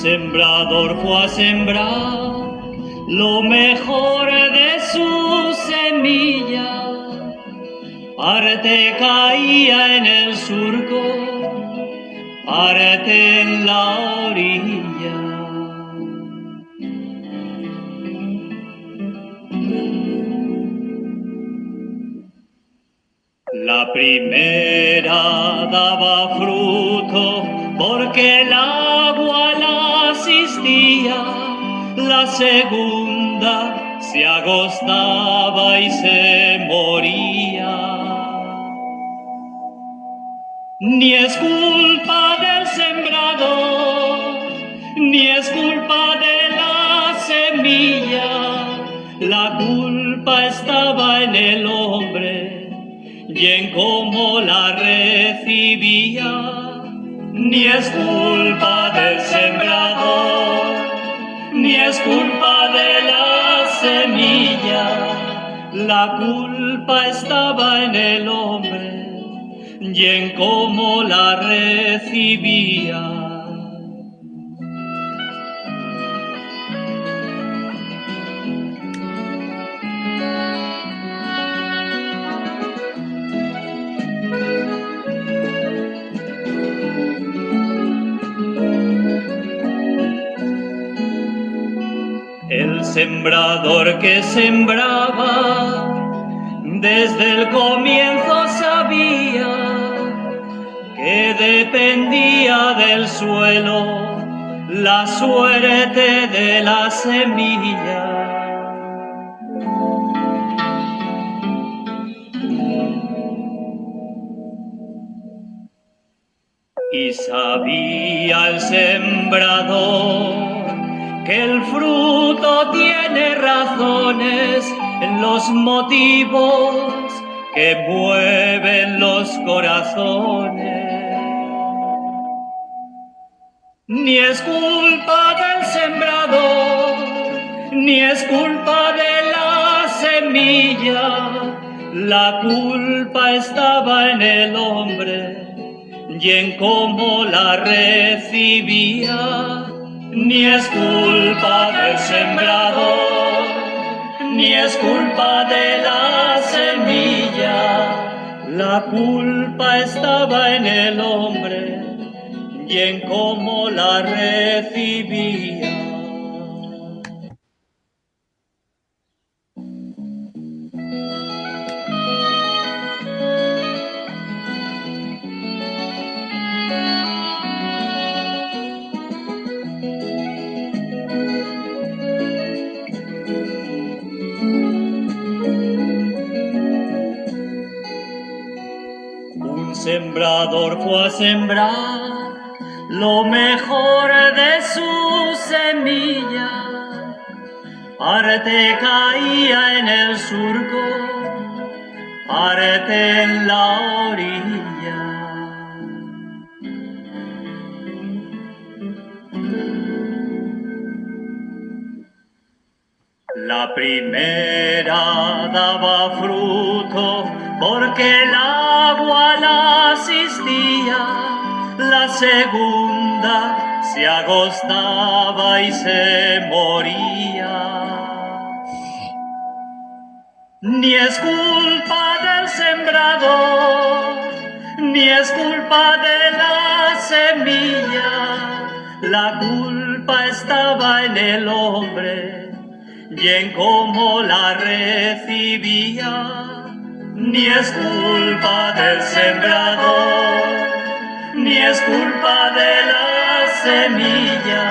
sembrador fue a sembrar lo mejor de su semilla. Parte caía en el surco, parte en la orilla. La primera daba fruto porque el agua la asistía, la segunda se agostaba y se moría. Ni es culpa del sembrador, ni es culpa de la semilla, la culpa estaba en el hombre y en cómo la recibía. Ni es culpa del sembrador, ni es culpa de la semilla, la culpa estaba en el hombre y en cómo la recibía. El sembrador que sembraba desde el comienzo sabía que dependía del suelo la suerte de la semilla. Y sabía el sembrador que el fruto tiene razones en los motivos que mueven los corazones. Ni es culpa del sembrador, ni es culpa de la semilla, la culpa estaba en el hombre y en cómo la recibía. Ni es culpa del sembrador, ni es culpa de la semilla, la culpa estaba en el hombre y en cómo la recibía. Un sembrador fue a sembrar lo mejor de su semilla. Parte caía en el surco, parte en la orilla. La primera daba fruto porque el agua la asistía, la segunda se agostaba y se moría. Ni es culpa del sembrador, ni es culpa de la semilla, la culpa estaba en el hombre y en cómo la recibía. Ni es culpa del sembrador, ni es culpa de la semilla,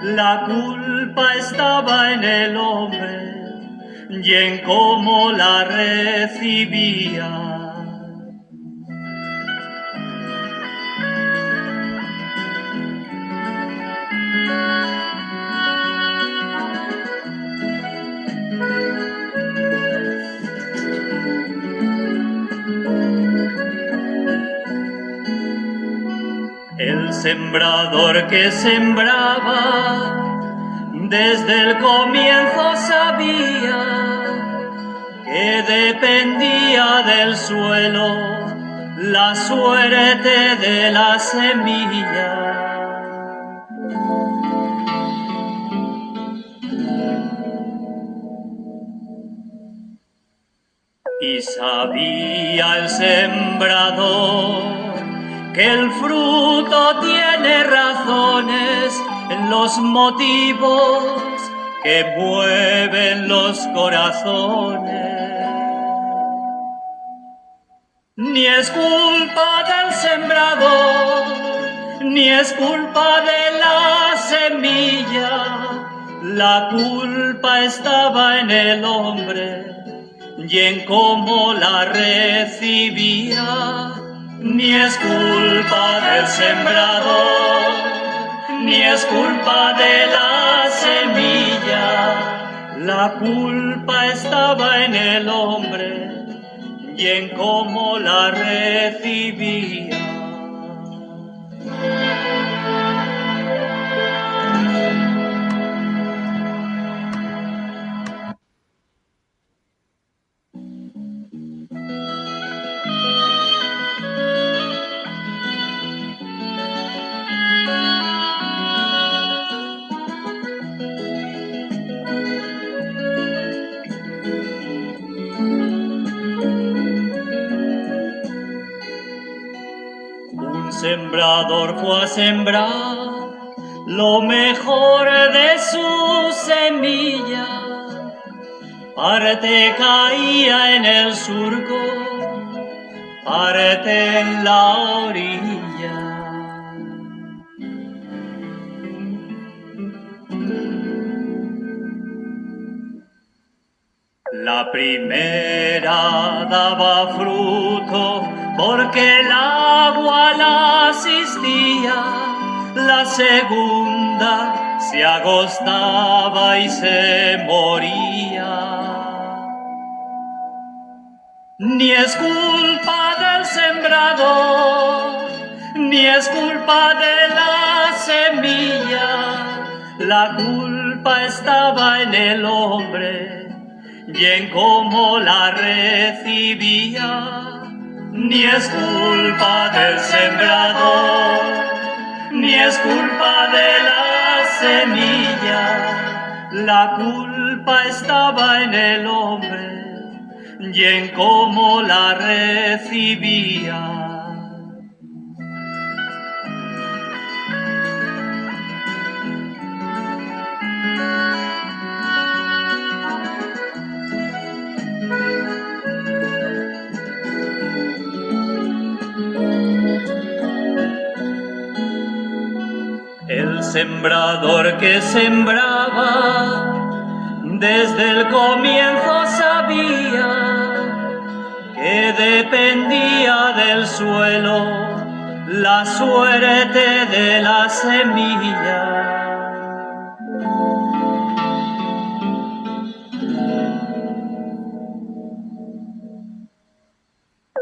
la culpa estaba en el hombre y en cómo la recibía. El sembrador que sembraba desde el comienzo sabía que dependía del suelo la suerte de la semilla. Y sabía el sembrador que el fruto tiene razones en los motivos que mueven los corazones. Ni es culpa del sembrador, ni es culpa de la semilla, la culpa estaba en el hombre y en cómo la recibía. Ni es culpa del sembrador, ni es culpa de la semilla, la culpa estaba en el hombre y en cómo la recibía. Un sembrador fue a sembrar lo mejor de su semilla. Parte caía en el surco, parte en la orilla. La primera daba fruto porque el agua la asistía, la segunda se agostaba y se moría. Ni es culpa del sembrador, ni es culpa de la semilla, la culpa estaba en el hombre y en cómo la recibía. Ni es culpa del sembrador, ni es culpa de la semilla, la culpa estaba en el hombre y en cómo la recibía. El sembrador que sembraba desde el comienzo sabía que dependía del suelo la suerte de la semilla.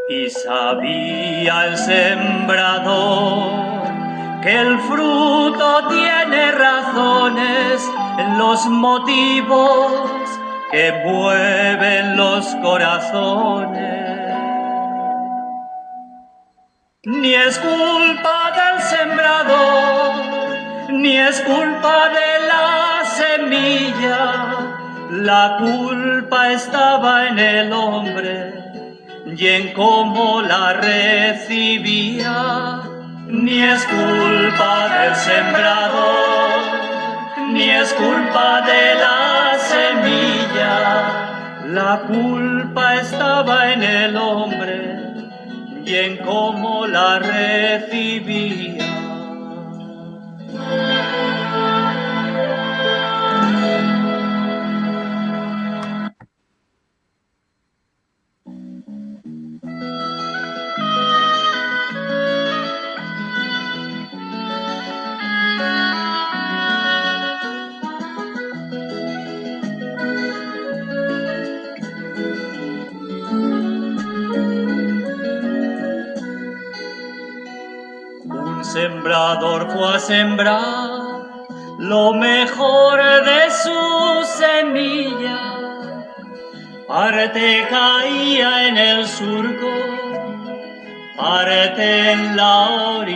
Y sabía el sembrador que el fruto tiene razones en los motivos que mueven los corazones. Ni es culpa del sembrador, ni es culpa de la semilla, la culpa estaba en el hombre y en cómo la recibía. Ni es culpa del sembrador, ni es culpa de la semilla, la culpa estaba en el hombre y en cómo la recibía. Un sembrador fue a sembrar lo mejor de su semilla. Parte caía en el surco, parte en la orilla.